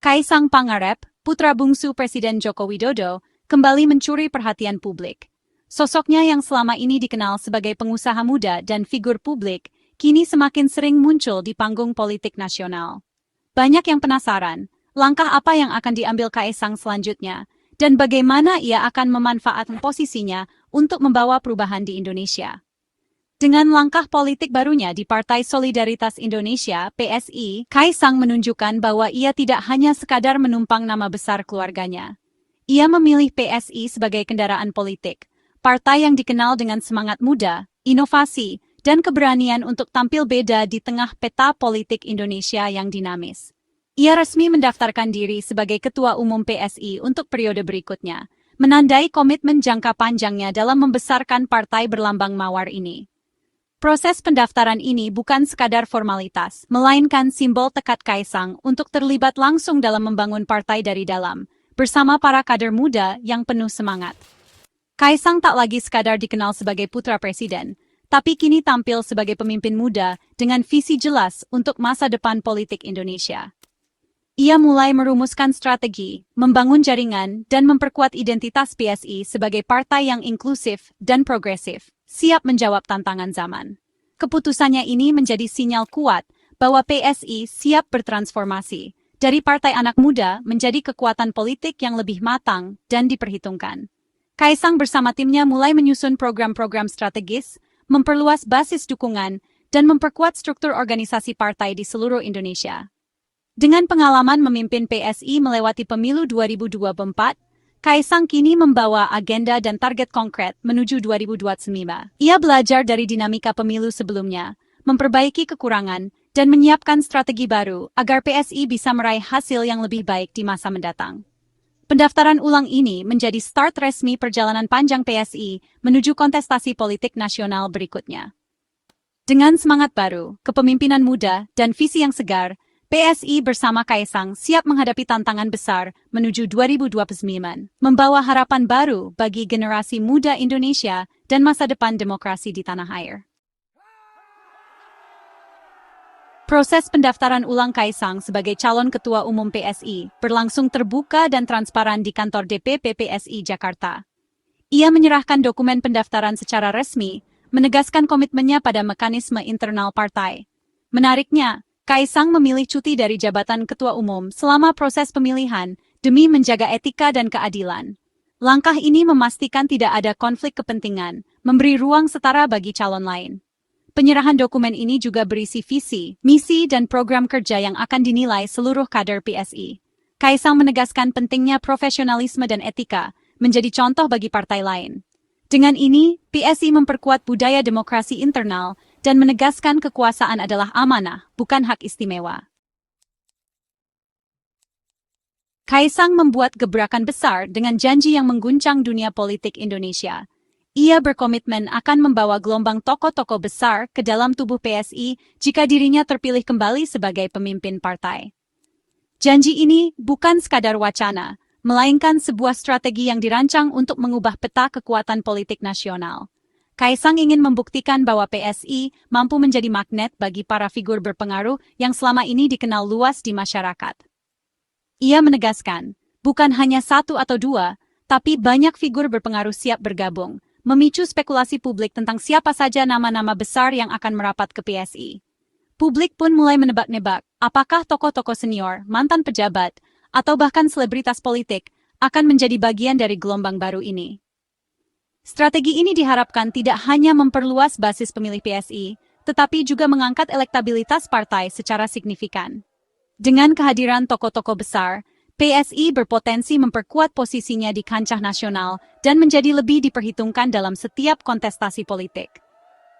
Kaisang Pangarep, putra bungsu Presiden Joko Widodo, kembali mencuri perhatian publik. Sosoknya yang selama ini dikenal sebagai pengusaha muda dan figur publik, kini semakin sering muncul di panggung politik nasional. Banyak yang penasaran, langkah apa yang akan diambil Kaisang selanjutnya, dan bagaimana ia akan memanfaatkan posisinya untuk membawa perubahan di Indonesia. Dengan langkah politik barunya di Partai Solidaritas Indonesia (PSI), Kaisang menunjukkan bahwa ia tidak hanya sekadar menumpang nama besar keluarganya. Ia memilih PSI sebagai kendaraan politik, partai yang dikenal dengan semangat muda, inovasi, dan keberanian untuk tampil beda di tengah peta politik Indonesia yang dinamis. Ia resmi mendaftarkan diri sebagai Ketua Umum PSI untuk periode berikutnya, menandai komitmen jangka panjangnya dalam membesarkan partai berlambang mawar ini. Proses pendaftaran ini bukan sekadar formalitas, melainkan simbol tekad Kaisang untuk terlibat langsung dalam membangun partai dari dalam, bersama para kader muda yang penuh semangat. Kaisang tak lagi sekadar dikenal sebagai putra presiden, tapi kini tampil sebagai pemimpin muda dengan visi jelas untuk masa depan politik Indonesia. Ia mulai merumuskan strategi, membangun jaringan, dan memperkuat identitas PSI sebagai partai yang inklusif dan progresif, siap menjawab tantangan zaman. Keputusannya ini menjadi sinyal kuat bahwa PSI siap bertransformasi dari partai anak muda menjadi kekuatan politik yang lebih matang dan diperhitungkan. Kaisang bersama timnya mulai menyusun program-program strategis, memperluas basis dukungan, dan memperkuat struktur organisasi partai di seluruh Indonesia. Dengan pengalaman memimpin PSI melewati pemilu 2024, Kaisang kini membawa agenda dan target konkret menuju 2029. Ia belajar dari dinamika pemilu sebelumnya, memperbaiki kekurangan, dan menyiapkan strategi baru agar PSI bisa meraih hasil yang lebih baik di masa mendatang. Pendaftaran ulang ini menjadi start resmi perjalanan panjang PSI menuju kontestasi politik nasional berikutnya. Dengan semangat baru, kepemimpinan muda, dan visi yang segar, PSI bersama Kaisang siap menghadapi tantangan besar menuju 2029, membawa harapan baru bagi generasi muda Indonesia dan masa depan demokrasi di tanah air. Proses pendaftaran ulang Kaisang sebagai calon Ketua Umum PSI berlangsung terbuka dan transparan di kantor DPP PSI Jakarta. Ia menyerahkan dokumen pendaftaran secara resmi, menegaskan komitmennya pada mekanisme internal partai. Menariknya, Kaisang memilih cuti dari jabatan Ketua Umum selama proses pemilihan demi menjaga etika dan keadilan. Langkah ini memastikan tidak ada konflik kepentingan, memberi ruang setara bagi calon lain. Penyerahan dokumen ini juga berisi visi, misi, dan program kerja yang akan dinilai seluruh kader PSI. Kaisang menegaskan pentingnya profesionalisme dan etika menjadi contoh bagi partai lain. Dengan ini, PSI memperkuat budaya demokrasi internal dan menegaskan kekuasaan adalah amanah, bukan hak istimewa. Kaisang membuat gebrakan besar dengan janji yang mengguncang dunia politik Indonesia. Ia berkomitmen akan membawa gelombang tokoh-tokoh besar ke dalam tubuh PSI jika dirinya terpilih kembali sebagai pemimpin partai. Janji ini bukan sekadar wacana, melainkan sebuah strategi yang dirancang untuk mengubah peta kekuatan politik nasional. Kaisang ingin membuktikan bahwa PSI mampu menjadi magnet bagi para figur berpengaruh yang selama ini dikenal luas di masyarakat. Ia menegaskan, bukan hanya satu atau dua, tapi banyak figur berpengaruh siap bergabung, memicu spekulasi publik tentang siapa saja nama-nama besar yang akan merapat ke PSI. Publik pun mulai menebak-nebak, apakah tokoh-tokoh senior, mantan pejabat, atau bahkan selebritas politik akan menjadi bagian dari gelombang baru ini. Strategi ini diharapkan tidak hanya memperluas basis pemilih PSI, tetapi juga mengangkat elektabilitas partai secara signifikan. Dengan kehadiran tokoh-tokoh besar, PSI berpotensi memperkuat posisinya di kancah nasional dan menjadi lebih diperhitungkan dalam setiap kontestasi politik.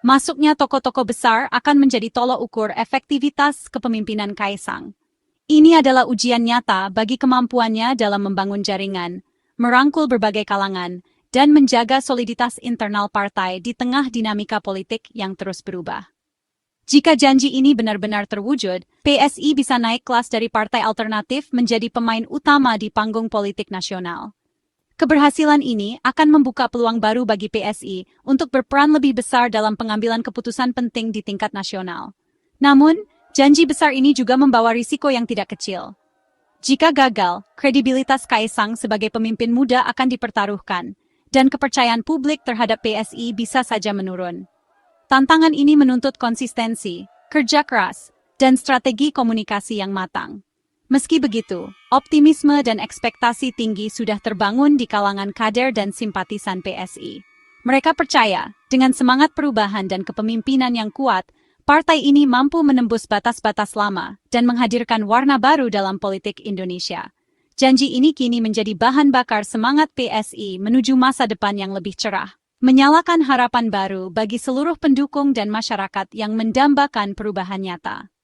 Masuknya tokoh-tokoh besar akan menjadi tolok ukur efektivitas kepemimpinan Kaisang. Ini adalah ujian nyata bagi kemampuannya dalam membangun jaringan, merangkul berbagai kalangan, dan menjaga soliditas internal partai di tengah dinamika politik yang terus berubah. Jika janji ini benar-benar terwujud, PSI bisa naik kelas dari partai alternatif menjadi pemain utama di panggung politik nasional. Keberhasilan ini akan membuka peluang baru bagi PSI untuk berperan lebih besar dalam pengambilan keputusan penting di tingkat nasional. Namun, janji besar ini juga membawa risiko yang tidak kecil. Jika gagal, kredibilitas Kaisang sebagai pemimpin muda akan dipertaruhkan, dan kepercayaan publik terhadap PSI bisa saja menurun. Tantangan ini menuntut konsistensi, kerja keras, dan strategi komunikasi yang matang. Meski begitu, optimisme dan ekspektasi tinggi sudah terbangun di kalangan kader dan simpatisan PSI. Mereka percaya, dengan semangat perubahan dan kepemimpinan yang kuat, partai ini mampu menembus batas-batas lama dan menghadirkan warna baru dalam politik Indonesia. Janji ini kini menjadi bahan bakar semangat PSI menuju masa depan yang lebih cerah, menyalakan harapan baru bagi seluruh pendukung dan masyarakat yang mendambakan perubahan nyata.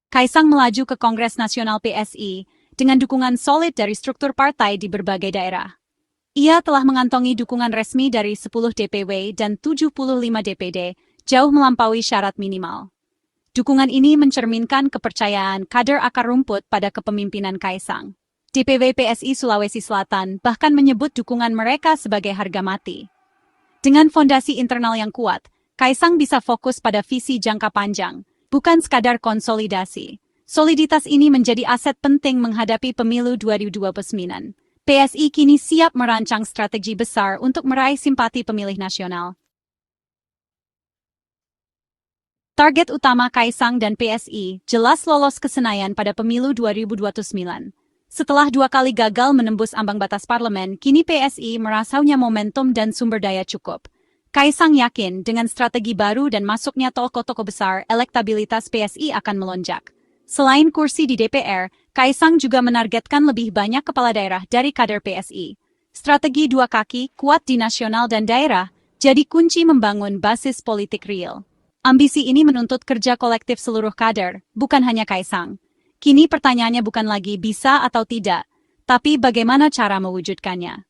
Kaisang melaju ke Kongres Nasional PSI dengan dukungan solid dari struktur partai di berbagai daerah. Ia telah mengantongi dukungan resmi dari 10 DPW dan 75 DPD, jauh melampaui syarat minimal. Dukungan ini mencerminkan kepercayaan kader akar rumput pada kepemimpinan Kaisang. DPW PSI Sulawesi Selatan bahkan menyebut dukungan mereka sebagai harga mati. Dengan fondasi internal yang kuat, Kaisang bisa fokus pada visi jangka panjang, bukan sekadar konsolidasi. Soliditas ini menjadi aset penting menghadapi pemilu 2029. PSI kini siap merancang strategi besar untuk meraih simpati pemilih nasional. Target utama Kaisang dan PSI jelas lolos ke Senayan pada pemilu 2029. Setelah 2 kali gagal menembus ambang batas parlemen, kini PSI merasaunya momentum dan sumber daya cukup. Kaisang yakin dengan strategi baru dan masuknya tokoh-tokoh besar, elektabilitas PSI akan melonjak. Selain kursi di DPR, Kaisang juga menargetkan lebih banyak kepala daerah dari kader PSI. Strategi 2 kaki, kuat di nasional dan daerah, jadi kunci membangun basis politik real. Ambisi ini menuntut kerja kolektif seluruh kader, bukan hanya Kaisang. Kini pertanyaannya bukan lagi bisa atau tidak, tapi bagaimana cara mewujudkannya.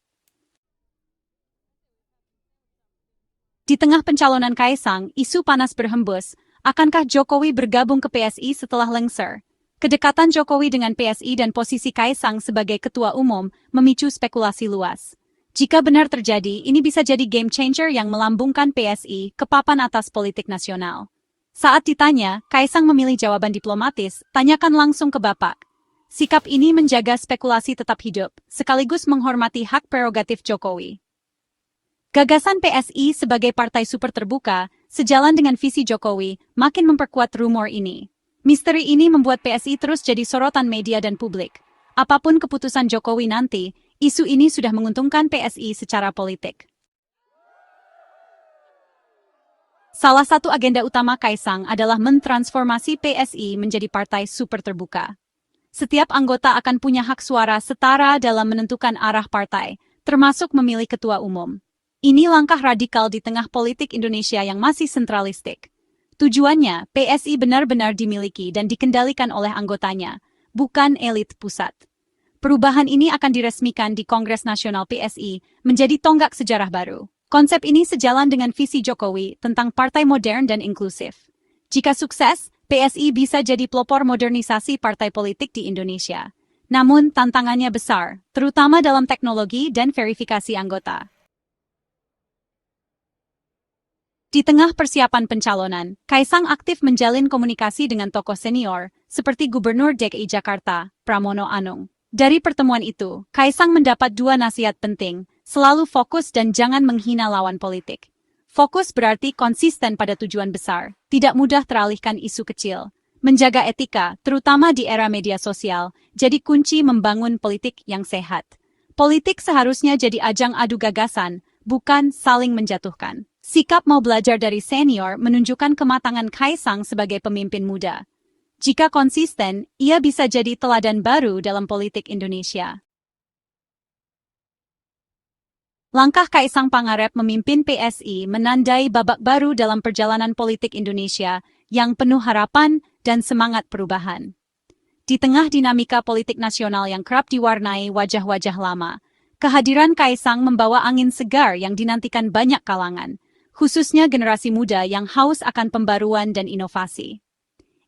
Di tengah pencalonan Kaisang, isu panas berhembus. Akankah Jokowi bergabung ke PSI setelah lengser? Kedekatan Jokowi dengan PSI dan posisi Kaisang sebagai ketua umum memicu spekulasi luas. Jika benar terjadi, ini bisa jadi game changer yang melambungkan PSI ke papan atas politik nasional. Saat ditanya, Kaisang memilih jawaban diplomatis, tanyakan langsung ke Bapak. Sikap ini menjaga spekulasi tetap hidup, sekaligus menghormati hak prerogatif Jokowi. Gagasan PSI sebagai partai super terbuka, sejalan dengan visi Jokowi, makin memperkuat rumor ini. Misteri ini membuat PSI terus jadi sorotan media dan publik. Apapun keputusan Jokowi nanti, isu ini sudah menguntungkan PSI secara politik. Salah satu agenda utama Kaisang adalah mentransformasi PSI menjadi partai super terbuka. Setiap anggota akan punya hak suara setara dalam menentukan arah partai, termasuk memilih ketua umum. Ini langkah radikal di tengah politik Indonesia yang masih sentralistik. Tujuannya, PSI benar-benar dimiliki dan dikendalikan oleh anggotanya, bukan elit pusat. Perubahan ini akan diresmikan di Kongres Nasional PSI menjadi tonggak sejarah baru. Konsep ini sejalan dengan visi Jokowi tentang partai modern dan inklusif. Jika sukses, PSI bisa jadi pelopor modernisasi partai politik di Indonesia. Namun, tantangannya besar, terutama dalam teknologi dan verifikasi anggota. Di tengah persiapan pencalonan, Kaisang aktif menjalin komunikasi dengan tokoh senior, seperti Gubernur DKI Jakarta, Pramono Anung. Dari pertemuan itu, Kaisang mendapat 2 nasihat penting, selalu fokus dan jangan menghina lawan politik. Fokus berarti konsisten pada tujuan besar, tidak mudah teralihkan isu kecil. Menjaga etika, terutama di era media sosial, jadi kunci membangun politik yang sehat. Politik seharusnya jadi ajang adu gagasan, bukan saling menjatuhkan. Sikap mau belajar dari senior menunjukkan kematangan Kaisang sebagai pemimpin muda. Jika konsisten, ia bisa jadi teladan baru dalam politik Indonesia. Langkah Kaisang Pangarep memimpin PSI menandai babak baru dalam perjalanan politik Indonesia yang penuh harapan dan semangat perubahan. Di tengah dinamika politik nasional yang kerap diwarnai wajah-wajah lama, kehadiran Kaisang membawa angin segar yang dinantikan banyak kalangan, khususnya generasi muda yang haus akan pembaruan dan inovasi.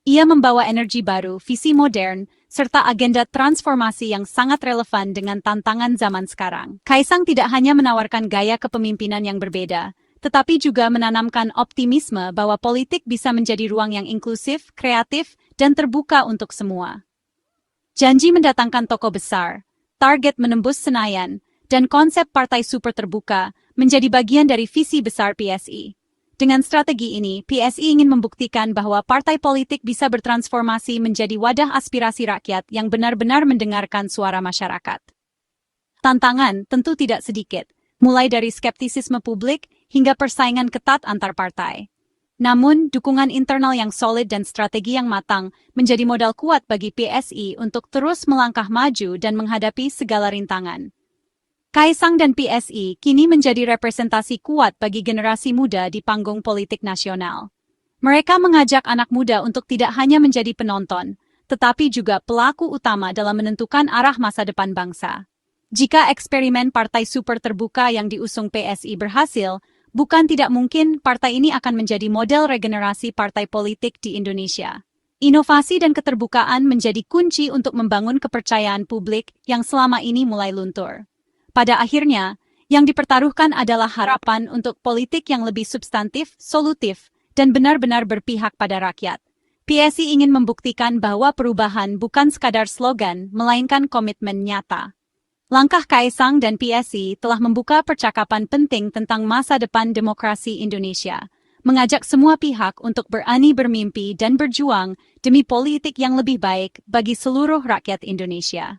Ia membawa energi baru, visi modern, serta agenda transformasi yang sangat relevan dengan tantangan zaman sekarang. Kaisang tidak hanya menawarkan gaya kepemimpinan yang berbeda, tetapi juga menanamkan optimisme bahwa politik bisa menjadi ruang yang inklusif, kreatif, dan terbuka untuk semua. Janji mendatangkan tokoh besar, target menembus Senayan, dan konsep partai super terbuka menjadi bagian dari visi besar PSI. Dengan strategi ini, PSI ingin membuktikan bahwa partai politik bisa bertransformasi menjadi wadah aspirasi rakyat yang benar-benar mendengarkan suara masyarakat. Tantangan tentu tidak sedikit, mulai dari skeptisisme publik hingga persaingan ketat antar partai. Namun, dukungan internal yang solid dan strategi yang matang menjadi modal kuat bagi PSI untuk terus melangkah maju dan menghadapi segala rintangan. Kaisang dan PSI kini menjadi representasi kuat bagi generasi muda di panggung politik nasional. Mereka mengajak anak muda untuk tidak hanya menjadi penonton, tetapi juga pelaku utama dalam menentukan arah masa depan bangsa. Jika eksperimen partai super terbuka yang diusung PSI berhasil, bukan tidak mungkin partai ini akan menjadi model regenerasi partai politik di Indonesia. Inovasi dan keterbukaan menjadi kunci untuk membangun kepercayaan publik yang selama ini mulai luntur. Pada akhirnya, yang dipertaruhkan adalah harapan untuk politik yang lebih substantif, solutif, dan benar-benar berpihak pada rakyat. PSI ingin membuktikan bahwa perubahan bukan sekadar slogan, melainkan komitmen nyata. Langkah Kaisang dan PSI telah membuka percakapan penting tentang masa depan demokrasi Indonesia, mengajak semua pihak untuk berani bermimpi dan berjuang demi politik yang lebih baik bagi seluruh rakyat Indonesia.